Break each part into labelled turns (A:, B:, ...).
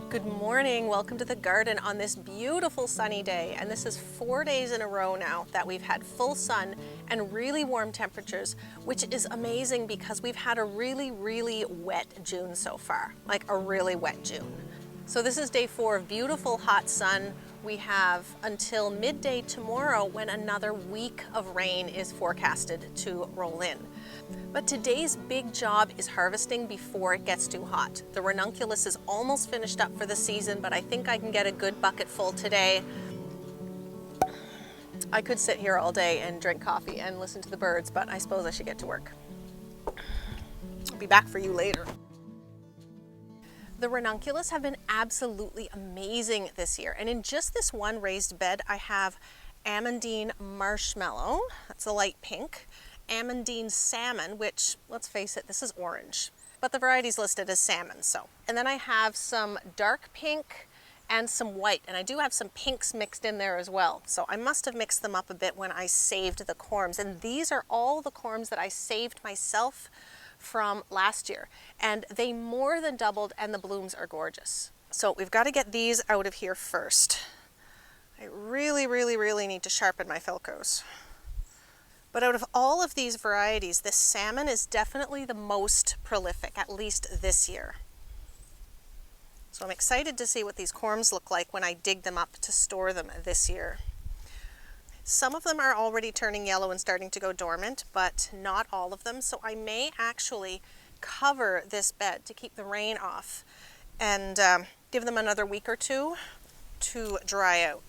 A: Good morning, welcome to the garden on this beautiful sunny day, and this is 4 days in a row now that we've had full sun and really warm temperatures, which is amazing because we've had a really wet June so far, like a really wet June. So this is day 4 of beautiful hot sun. We have until midday tomorrow when another week of rain is forecasted to roll in. But today's big job is harvesting before it gets too hot. The ranunculus is almost finished up for the season, but I think I can get a good bucket full today. I could sit here all day and drink coffee and listen to the birds, but I suppose I should get to work. I'll be back for you later. The ranunculus have been absolutely amazing this year, and in just this one raised bed I have Amandine Marshmallow, that's a light pink, Amandine Salmon, which, let's face it, this is orange, but the variety's listed as salmon, so. And then I have some dark pink and some white, and I do have some pinks mixed in there as well, so I must have mixed them up a bit when I saved the corms, and these are all the corms that I saved myself from last year, and they more than doubled, and the blooms are gorgeous. So we've got to get these out of here first. I really need to sharpen my Philcos. But out of all of these varieties, this salmon is definitely the most prolific, at least this year. So I'm excited to see what these corms look like when I dig them up to store them this year. Some of them are already turning yellow and starting to go dormant, but not all of them. So I may actually cover this bed to keep the rain off and give them another week or two to dry out.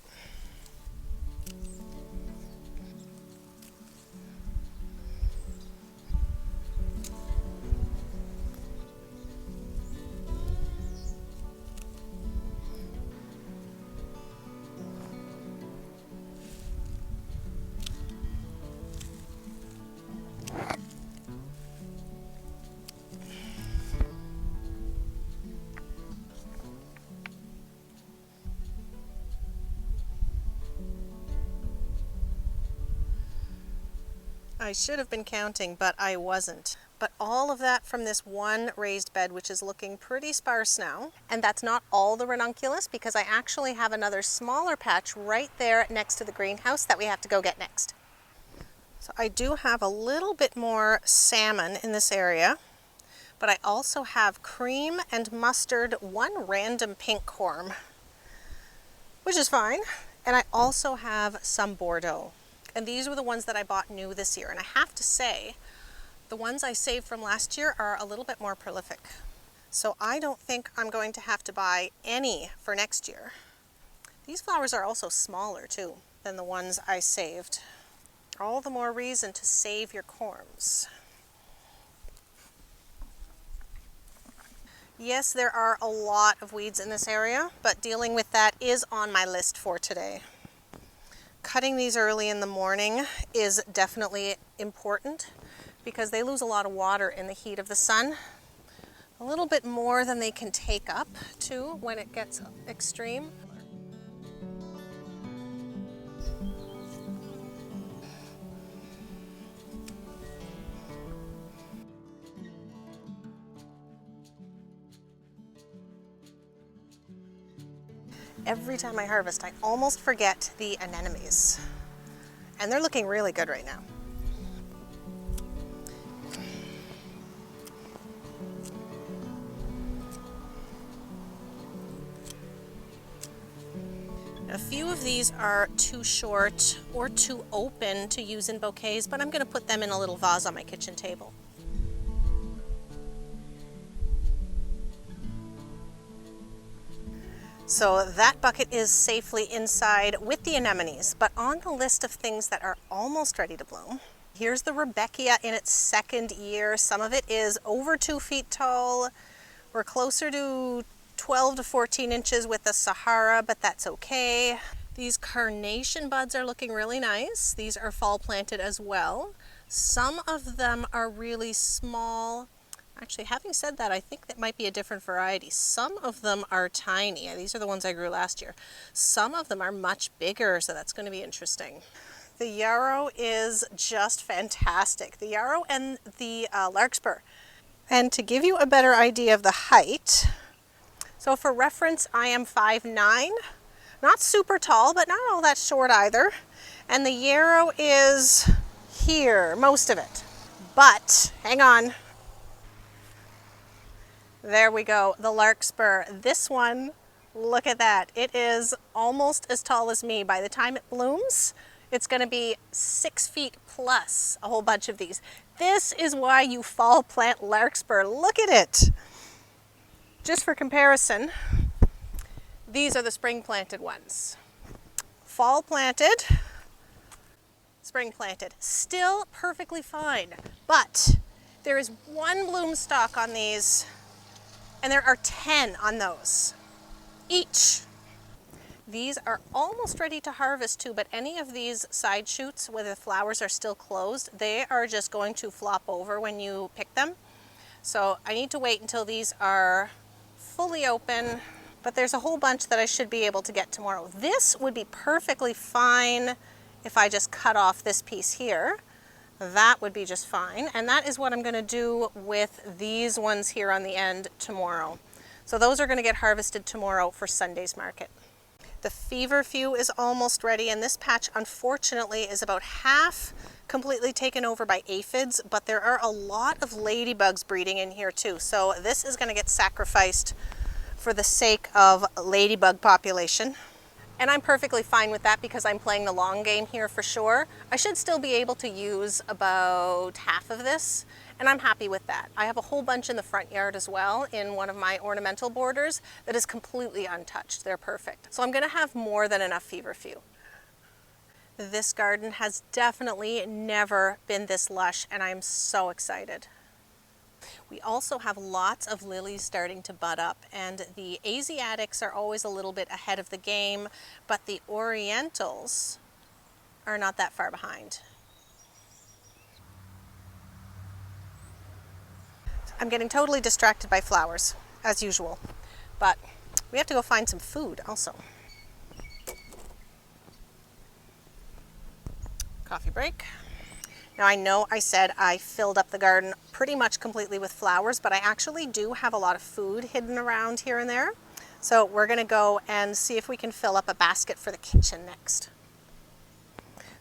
A: I should have been counting, but I wasn't. But all of that from this one raised bed, which is looking pretty sparse now. And that's not all the ranunculus, because I actually have another smaller patch right there next to the greenhouse that we have to go get next. So I do have a little bit more salmon in this area, but I also have cream and mustard, one random pink corm, which is fine. And I also have some Bordeaux. And these were the ones that I bought new this year. And I have to say, the ones I saved from last year are a little bit more prolific. So I don't think I'm going to have to buy any for next year. These flowers are also smaller too than the ones I saved. All the more reason to save your corms. Yes, there are a lot of weeds in this area, but dealing with that is on my list for today. Cutting these early in the morning is definitely important because they lose a lot of water in the heat of the sun. A little bit more than they can take up too when it gets extreme. Every time I harvest, I almost forget the anemones. And they're looking really good right now. A few of these are too short or too open to use in bouquets, but I'm going to put them in a little vase on my kitchen table. So that bucket is safely inside with the anemones, but on the list of things that are almost ready to bloom, here's the Rudbeckia in its second year. Some of it is over 2 feet tall. We're closer to 12 to 14 inches with the Sahara, but that's okay. These carnation buds are looking really nice. These are fall planted as well. Some of them are really small, Actually, having said that, I think that might be a different variety. Some of them are tiny. These are the ones I grew last year. Some of them are much bigger, so that's going to be interesting. The yarrow is just fantastic. The yarrow and the larkspur. And to give you a better idea of the height, so for reference, I am 5'9", not super tall, but not all that short either. And the yarrow is here, most of it. But, hang on. There we go, the larkspur. This one, look at that. It is almost as tall as me. By the time it blooms, it's going to be 6 feet plus, a whole bunch of these. This is why you fall plant larkspur. Look at it. Just for comparison, these are the spring planted ones. Fall planted, spring planted. Still perfectly fine, but there is one bloom stalk on these, and there are 10 on those, each. These are almost ready to harvest too, but any of these side shoots where the flowers are still closed, they are just going to flop over when you pick them. So I need to wait until these are fully open, but there's a whole bunch that I should be able to get tomorrow. This would be perfectly fine if I just cut off this piece here. That would be just fine. And that is what I'm going to do with these ones here on the end tomorrow. So those are going to get harvested tomorrow for Sunday's market. The feverfew is almost ready, and this patch unfortunately is about half completely taken over by aphids, but there are a lot of ladybugs breeding in here too. So this is going to get sacrificed for the sake of ladybug population. And I'm perfectly fine with that because I'm playing the long game here for sure. I should still be able to use about half of this, and I'm happy with that. I have a whole bunch in the front yard as well in one of my ornamental borders that is completely untouched. They're perfect. So I'm going to have more than enough feverfew. This garden has definitely never been this lush, and I'm so excited. We also have lots of lilies starting to bud up, and the Asiatics are always a little bit ahead of the game, but the Orientals are not that far behind. I'm getting totally distracted by flowers, as usual, but we have to go find some food also. Coffee break. Now I know I said I filled up the garden pretty much completely with flowers, but I actually do have a lot of food hidden around here and there. So we're going to go and see if we can fill up a basket for the kitchen next.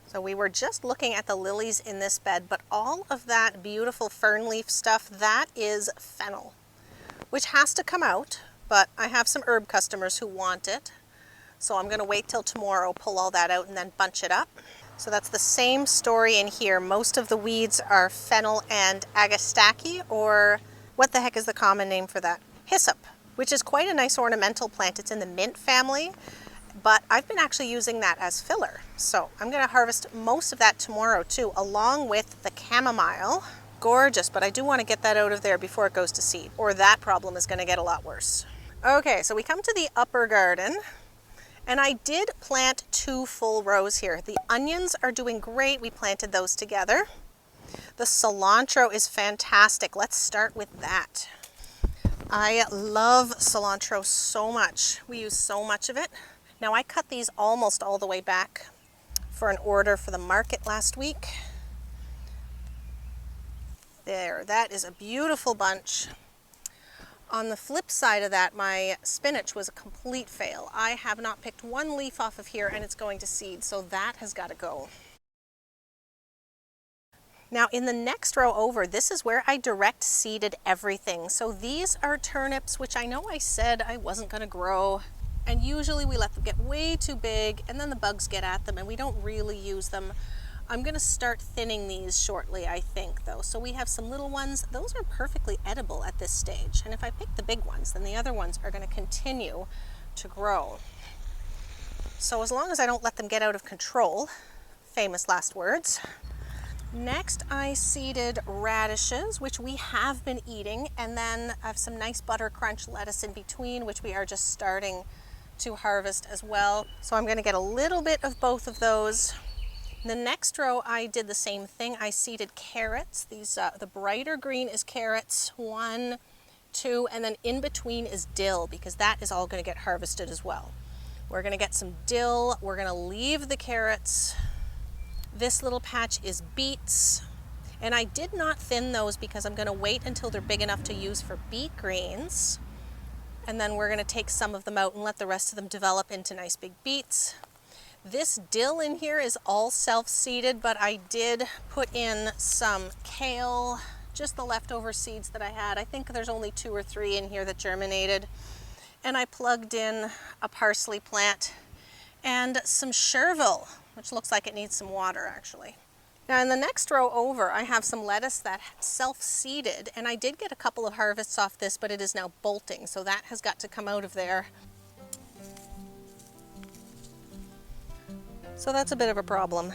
A: So we were just looking at the lilies in this bed, but all of that beautiful fern leaf stuff, that is fennel, which has to come out, but I have some herb customers who want it. So I'm going to wait till tomorrow, pull all that out and then bunch it up. So that's the same story in here. Most of the weeds are fennel and agastache, or what the heck is the common name for that? Hyssop, which is quite a nice ornamental plant. It's in the mint family, but I've been actually using that as filler. So I'm going to harvest most of that tomorrow too, along with the chamomile. Gorgeous, but I do want to get that out of there before it goes to seed, or that problem is going to get a lot worse. Okay, so we come to the upper garden. And I did plant 2 full rows here. The onions are doing great. We planted those together. The cilantro is fantastic. Let's start with that. I love cilantro so much. We use so much of it. Now I cut these almost all the way back for an order for the market last week. There, that is a beautiful bunch. On the flip side of that, my spinach was a complete fail. I have not picked one leaf off of here and it's going to seed, so that has got to go. Now in the next row over, this is where I direct seeded everything. So these are turnips, which I know I said I wasn't going to grow. And usually we let them get way too big and then the bugs get at them and we don't really use them. I'm going to start thinning these shortly, I think, though. So we have some little ones. Those are perfectly edible at this stage. And if I pick the big ones, then the other ones are going to continue to grow. So as long as I don't let them get out of control, famous last words. Next, I seeded radishes, which we have been eating. And then I have some nice butter crunch lettuce in between, which we are just starting to harvest as well. So I'm going to get a little bit of both of those. The next row I did the same thing. I seeded carrots. These the brighter green is carrots, 1, 2, and then in between is dill, because that is all going to get harvested as well. We're going to get some dill. We're going to leave the carrots. This little patch is beets, and I did not thin those because I'm going to wait until they're big enough to use for beet greens, and then we're going to take some of them out and let the rest of them develop into nice big beets. This dill in here is all self-seeded, but I did put in some kale, just the leftover seeds that I had. I think there's only 2 or 3 in here that germinated. And I plugged in a parsley plant and some chervil, which looks like it needs some water actually. Now in the next row over, I have some lettuce that self-seeded, and I did get a couple of harvests off this, but it is now bolting, so that has got to come out of there. So that's a bit of a problem.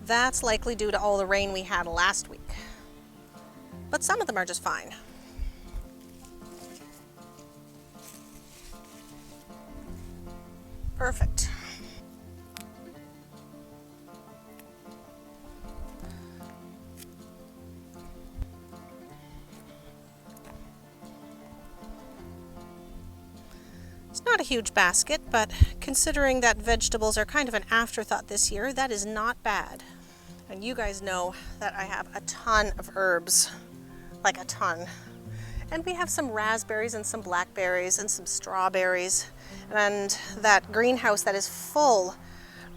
A: That's likely due to all the rain we had last week. But some of them are just fine. Perfect. It's not a huge basket, but considering that vegetables are kind of an afterthought this year, that is not bad. And you guys know that I have a ton of herbs, like a ton. And we have some raspberries and some blackberries and some strawberries, and that greenhouse that is full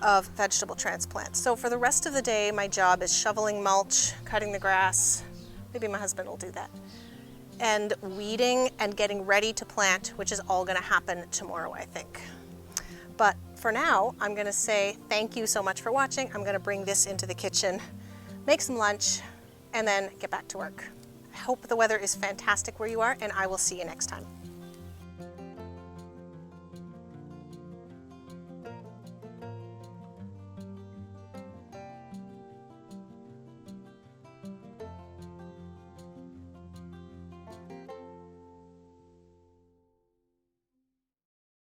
A: of vegetable transplants. So for the rest of the day, my job is shoveling mulch, cutting the grass, maybe my husband will do that, and weeding and getting ready to plant, which is all gonna happen tomorrow, I think. But for now, I'm gonna say thank you so much for watching. I'm gonna bring this into the kitchen, make some lunch, and then get back to work. I hope the weather is fantastic where you are, and I will see you next time.